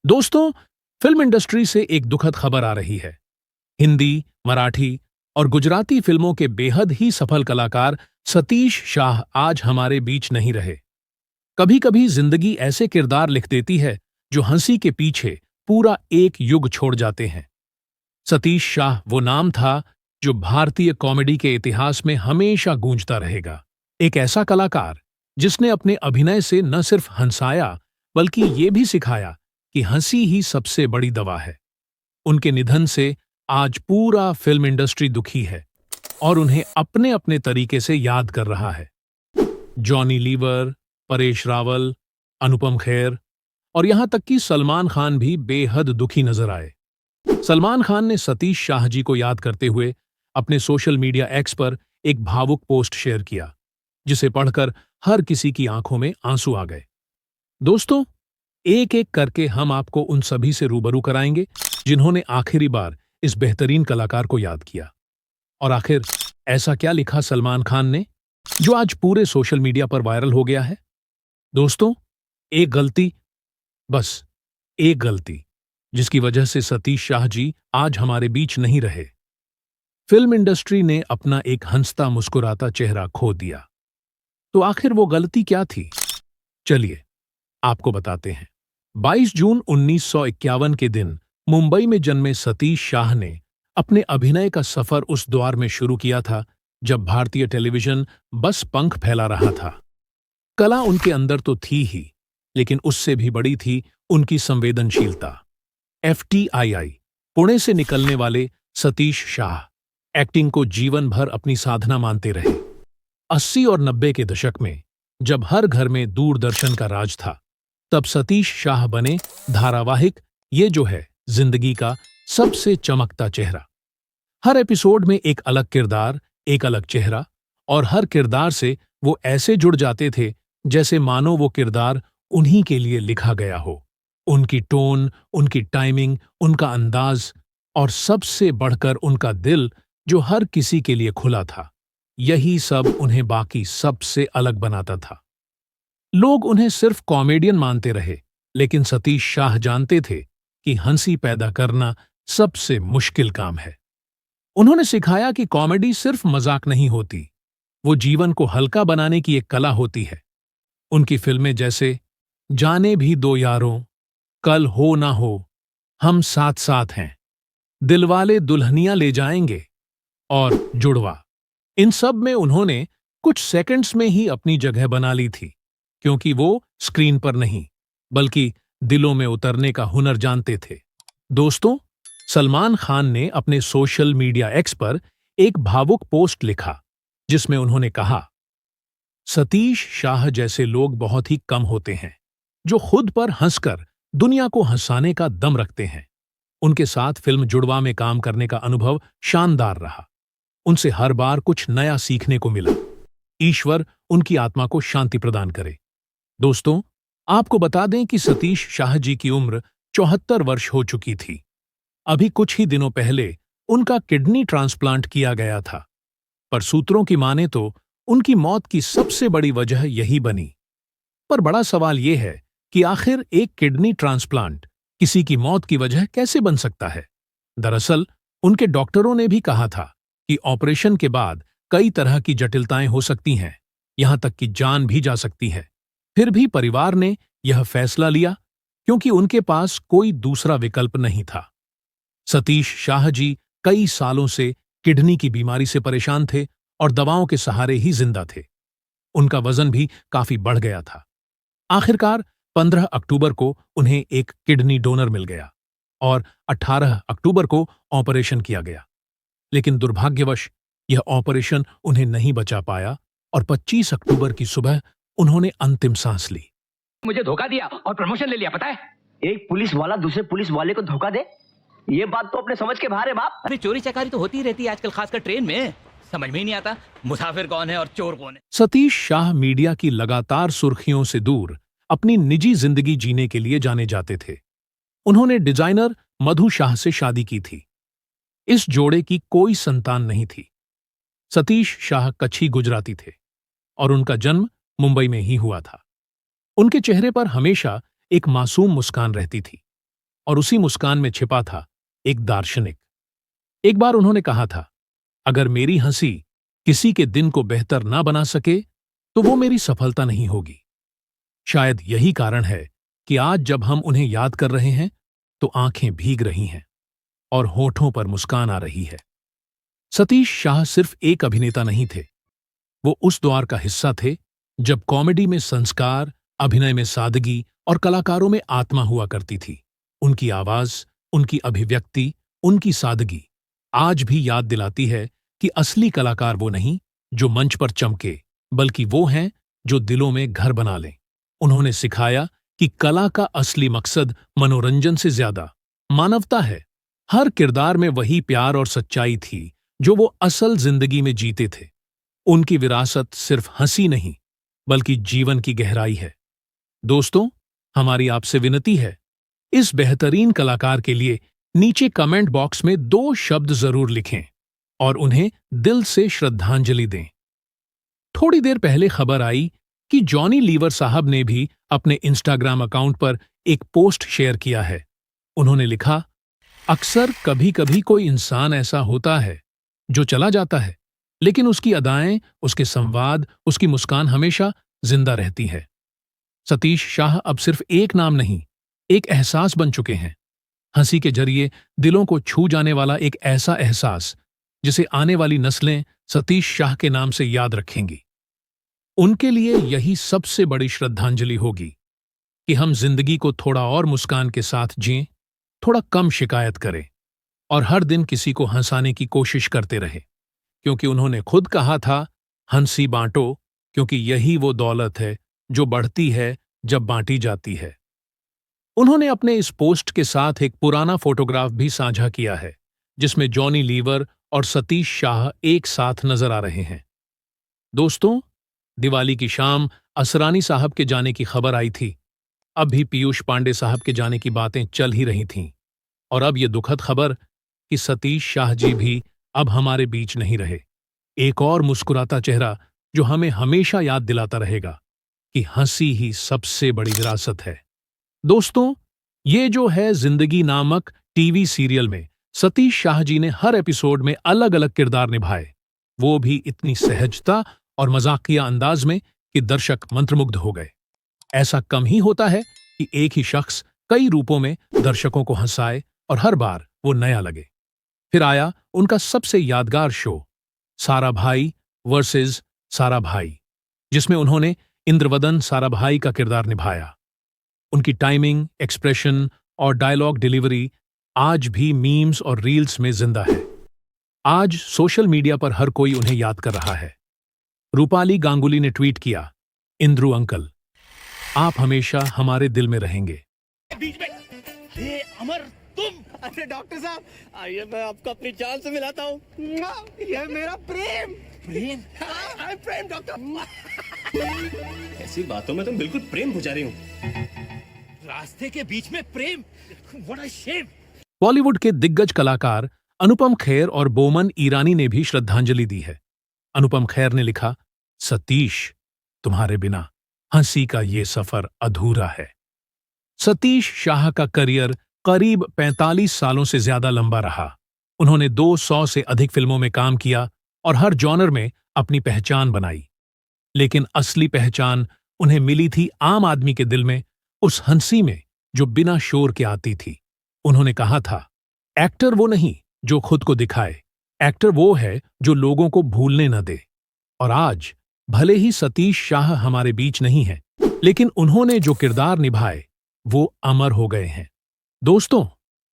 दोस्तों, film industry से एक दुखद खबर आ रही है। हिंदी, मराठी और गुजराती फिल्मों के बेहद ही सफल कलाकार सतीश शाह आज हमारे बीच नहीं रहे। कभी-कभी जिंदगी ऐसे किरदार लिख देती है जो हंसी के पीछे पूरा एक युग छोड़ जाते हैं। सतीश शाह वो नाम था जो भारतीय कॉमेडी के इतिहास में हमेशा गूंजता रहेगा। एक ऐसा कलाकार जिसने अपने अभिनय से न सिर्फ हंसाया बल्कि ये भी सिखाया कि हंसी ही सबसे बड़ी दवा है। उनके निधन से आज पूरा फिल्म इंडस्ट्री दुखी है और उन्हें अपने अपने तरीके से याद कर रहा है। जॉनी लीवर, परेश रावल, अनुपम खेर और यहां तक कि सलमान खान भी बेहद दुखी नजर आए। सलमान खान ने सतीश शाह जी को याद करते हुए अपने सोशल मीडिया एक्स पर एक भावुक पोस्ट शेयर किया, जिसे पढ़कर हर किसी की आंखों में आंसू आ गए। दोस्तों, एक एक करके हम आपको उन सभी से रूबरू कराएंगे जिन्होंने आखिरी बार इस बेहतरीन कलाकार को याद किया। और आखिर ऐसा क्या लिखा सलमान खान ने जो आज पूरे सोशल मीडिया पर वायरल हो गया है? दोस्तों, एक गलती, बस एक गलती, जिसकी वजह से सतीश शाह जी आज हमारे बीच नहीं रहे। फिल्म इंडस्ट्री ने अपना एक हंसता मुस्कुराता चेहरा खो दिया। तो आखिर वो गलती क्या थी? चलिए आपको बताते हैं। 22 जून 1951 के दिन मुंबई में जन्मे सतीश शाह ने अपने अभिनय का सफर उस दौर में शुरू किया था जब भारतीय टेलीविजन बस पंख फैला रहा था। कला उनके अंदर तो थी ही, लेकिन उससे भी बड़ी थी उनकी संवेदनशीलता। FTII पुणे से निकलने वाले सतीश शाह एक्टिंग को जीवन भर अपनी साधना मानते रहे। 80 और 90 के दशक में जब हर घर में दूरदर्शन का राज था, तब सतीश शाह बने धारावाहिक ये जो है जिंदगी का सबसे चमकता चेहरा। हर एपिसोड में एक अलग किरदार, एक अलग चेहरा, और हर किरदार से वो ऐसे जुड़ जाते थे जैसे मानो वो किरदार उन्हीं के लिए लिखा गया हो। उनकी टोन, उनकी टाइमिंग, उनका अंदाज और सबसे बढ़कर उनका दिल जो हर किसी के लिए खुला था, यही सब उन्हें बाकी सबसे अलग बनाता था। लोग उन्हें सिर्फ कॉमेडियन मानते रहे, लेकिन सतीश शाह जानते थे कि हंसी पैदा करना सबसे मुश्किल काम है। उन्होंने सिखाया कि कॉमेडी सिर्फ मजाक नहीं होती, वो जीवन को हल्का बनाने की एक कला होती है। उनकी फिल्में जैसे जाने भी दो यारों, कल हो ना हो, हम साथ साथ हैं, दिलवाले दुल्हनियां ले जाएंगे और जुड़वा, इन सब में उन्होंने कुछ सेकंड्स में ही अपनी जगह बना ली थी, क्योंकि वो स्क्रीन पर नहीं बल्कि दिलों में उतरने का हुनर जानते थे। दोस्तों, सलमान खान ने अपने सोशल मीडिया एक्स पर एक भावुक पोस्ट लिखा जिसमें उन्होंने कहा, सतीश शाह जैसे लोग बहुत ही कम होते हैं जो खुद पर हंसकर दुनिया को हंसाने का दम रखते हैं। उनके साथ फिल्म जुड़वा में काम करने का अनुभव शानदार रहा। उनसे हर बार कुछ नया सीखने को मिला। ईश्वर उनकी आत्मा को शांति प्रदान करे। दोस्तों, आपको बता दें कि सतीश शाह जी की उम्र 74 वर्ष हो चुकी थी। अभी कुछ ही दिनों पहले उनका किडनी ट्रांसप्लांट किया गया था, पर सूत्रों की माने तो उनकी मौत की सबसे बड़ी वजह यही बनी। पर बड़ा सवाल यह है कि आखिर एक किडनी ट्रांसप्लांट किसी की मौत की वजह कैसे बन सकता है? दरअसल उनके डॉक्टरों ने भी कहा था कि ऑपरेशन के बाद कई तरह की जटिलताएं हो सकती हैं, यहां तक कि जान भी जा सकती है। फिर भी परिवार ने यह फैसला लिया क्योंकि उनके पास कोई दूसरा विकल्प नहीं था। सतीश शाह जी कई सालों से किडनी की बीमारी से परेशान थे और दवाओं के सहारे ही जिंदा थे। उनका वजन भी काफी बढ़ गया था। आखिरकार 15 अक्टूबर को उन्हें एक किडनी डोनर मिल गया और 18 अक्टूबर को ऑपरेशन किया गया। लेकिन दुर्भाग्यवश यह ऑपरेशन उन्हें नहीं बचा पाया और 25 अक्टूबर की सुबह उन्होंने अंतिम सांस ली। मुझे धोखा दिया और प्रमोशन ले लिया, पता है? एक पुलिस वाला दूसरे पुलिस वाले को धोखा दे, ये बात तो अपने समझ के बाहर है बाप। अरे चोरी चकारी तो होती ही रहती है आजकल, खासकर ट्रेन में। समझ में ही नहीं आता मुसाफिर कौन है और चोर कौन है। सतीश शाह मीडिया की लगातार सुर्खियों से दूर अपनी निजी जिंदगी जीने के लिए जाने जाते थे। उन्होंने डिजाइनर मधु शाह से शादी की थी। इस जोड़े की कोई संतान नहीं थी। सतीश शाह कच्छी गुजराती थे और उनका जन्म मुंबई में ही हुआ था। उनके चेहरे पर हमेशा एक मासूम मुस्कान रहती थी। और उसी मुस्कान में छिपा था एक दार्शनिक। एक बार उन्होंने कहा था, अगर मेरी हंसी किसी के दिन को बेहतर ना बना सके तो वो मेरी सफलता नहीं होगी। शायद यही कारण है कि आज जब हम उन्हें याद कर रहे हैं तो आंखें भीग रही हैं और होठों पर मुस्कान आ रही है। सतीश शाह सिर्फ एक अभिनेता नहीं थे, वो उस दौर का हिस्सा थे जब कॉमेडी में संस्कार, अभिनय में सादगी और कलाकारों में आत्मा हुआ करती थी। उनकी आवाज, उनकी अभिव्यक्ति, उनकी सादगी आज भी याद दिलाती है कि असली कलाकार वो नहीं जो मंच पर चमके, बल्कि वो हैं जो दिलों में घर बना लें। उन्होंने सिखाया कि कला का असली मकसद मनोरंजन से ज्यादा मानवता है। हर किरदार में वही प्यार और सच्चाई थी जो वो असल जिंदगी में जीते थे। उनकी विरासत सिर्फ हंसी नहीं, बल्कि जीवन की गहराई है। दोस्तों, हमारी आपसे विनती है, इस बेहतरीन कलाकार के लिए नीचे कमेंट बॉक्स में 2 शब्द जरूर लिखें और उन्हें दिल से श्रद्धांजलि दें। थोड़ी देर पहले खबर आई कि जॉनी लीवर साहब ने भी अपने इंस्टाग्राम अकाउंट पर एक पोस्ट शेयर किया है। उन्होंने लिखा, अक्सर कभी कभी कोई इंसान ऐसा होता है जो चला जाता है, लेकिन उसकी अदाएं, उसके संवाद, उसकी मुस्कान हमेशा जिंदा रहती है। सतीश शाह अब सिर्फ एक नाम नहीं, एक एहसास बन चुके हैं। हंसी के जरिए दिलों को छू जाने वाला एक ऐसा एहसास जिसे आने वाली नस्लें सतीश शाह के नाम से याद रखेंगी। उनके लिए यही सबसे बड़ी श्रद्धांजलि होगी कि हम जिंदगी को थोड़ा और मुस्कान के साथ जिएं, थोड़ा कम शिकायत करें और हर दिन किसी को हंसाने की कोशिश करते रहें, क्योंकि उन्होंने खुद कहा था, हंसी बांटो, क्योंकि यही वो दौलत है जो बढ़ती है जब बांटी जाती है। उन्होंने अपने इस पोस्ट के साथ एक पुराना फोटोग्राफ भी साझा किया है, जिसमें जॉनी लीवर और सतीश शाह एक साथ नजर आ रहे हैं। दोस्तों, दिवाली की शाम असरानी साहब के जाने की खबर आई थी। अब भी पीयूष पांडे साहब के जाने की बातें चल ही रही थीं, और अब ये दुखद खबर कि सतीश शाह जी भी अब हमारे बीच नहीं रहे। एक और मुस्कुराता चेहरा जो हमें हमेशा याद दिलाता रहेगा कि हंसी ही सबसे बड़ी विरासत है। दोस्तों, ये जो है जिंदगी नामक टीवी सीरियल में सतीश शाह जी ने हर एपिसोड में अलग अलग किरदार निभाए, वो भी इतनी सहजता और मजाकिया अंदाज में कि दर्शक मंत्रमुग्ध हो गए। ऐसा कम ही होता है कि एक ही शख्स कई रूपों में दर्शकों को हंसाए और हर बार वो नया लगे। फिर आया उनका सबसे यादगार शो, साराभाई वर्सेस साराभाई, जिसमें उन्होंने इंद्रवदन साराभाई का किरदार निभाया। उनकी टाइमिंग, एक्सप्रेशन और डायलॉग डिलीवरी आज भी मीम्स और रील्स में जिंदा है। आज सोशल मीडिया पर हर कोई उन्हें याद कर रहा है। रूपाली गांगुली ने ट्वीट किया, इंद्रू अंकल, आप हमेशा हमारे दिल में रहेंगे। बीच में ये अमर तुम। अरे डॉक्टर साहब, आइए मैं आपको अपनी जान से मिलाता हूँ। ये मेरा प्रेम। प्रेम? हाँ, प्रेम डॉक्टर। ऐसी बातों में तुम बिल्कुल प्रेम पुजारी हो। रास्ते के बीच में प्रेम? What a shame. बॉलीवुड के दिग्गज कलाकार अनुपम खेर और बोमन ईरानी ने भी श्रद्धांजलि दी है। अनुपम खेर ने लिखा, सतीश, तुम्हारे बिना हंसी का ये सफर अधूरा है। सतीश शाह का करियर करीब 45 सालों से ज्यादा लंबा रहा। उन्होंने 200 से अधिक फिल्मों में काम किया और हर जॉनर में अपनी पहचान बनाई। लेकिन असली पहचान उन्हें मिली थी आम आदमी के दिल में, उस हंसी में जो बिना शोर के आती थी। उन्होंने कहा था, एक्टर वो नहीं जो खुद को दिखाए, एक्टर वो है जो लोगों को भूलने न दे। और आज भले ही सतीश शाह हमारे बीच नहीं है, लेकिन उन्होंने जो किरदार निभाए वो अमर हो गए हैं। दोस्तों,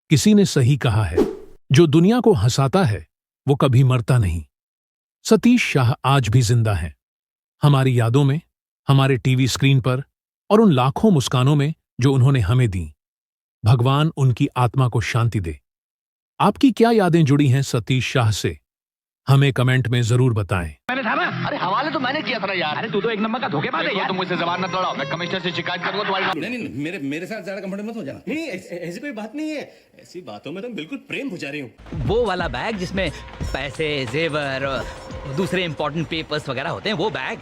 किसी ने सही कहा है, जो दुनिया को हंसाता है वो कभी मरता नहीं। सतीश शाह आज भी जिंदा हैं, हमारी यादों में, हमारे टीवी स्क्रीन पर और उन लाखों मुस्कानों में जो उन्होंने हमें दी। भगवान उनकी आत्मा को शांति दे। आपकी क्या यादें जुड़ी हैं सतीश शाह से? हमें कमेंट में जरूर बताएं। मैंने था ना, अरे हवाले तो मैंने किया था ना यार। अरे तू तो एक नंबर का धोखेबाज है यार। तुम मुझसे जबान मत लड़ाओ, मैं कमिश्नर से शिकायत करूंगा तुम्हारी। नहीं, मेरे साथ ज्यादा कंफर्टेबल मत हो जाना। नहीं, ऐसी कोई बात नहीं है। ऐसी बातों में तुम बिल्कुल प्रेम पुजारी हो। वो वाला बैग जिसमें पैसे, जेवर और दूसरे इंपॉर्टेंट पेपर्स वगैरह होते हैं, वो बैग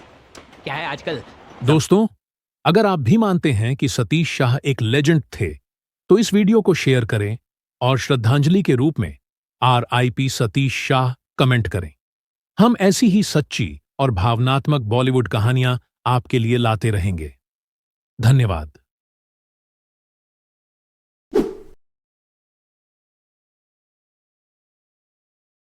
क्या है आजकल। दोस्तों, अगर आप भी मानते हैं कि सतीश शाह एक लेजेंड थे, तो इस वीडियो को शेयर करें और श्रद्धांजलि के रूप में RIP सतीश शाह कमेंट करें। हम ऐसी ही सच्ची और भावनात्मक बॉलीवुड कहानियां आपके लिए लाते रहेंगे। धन्यवाद।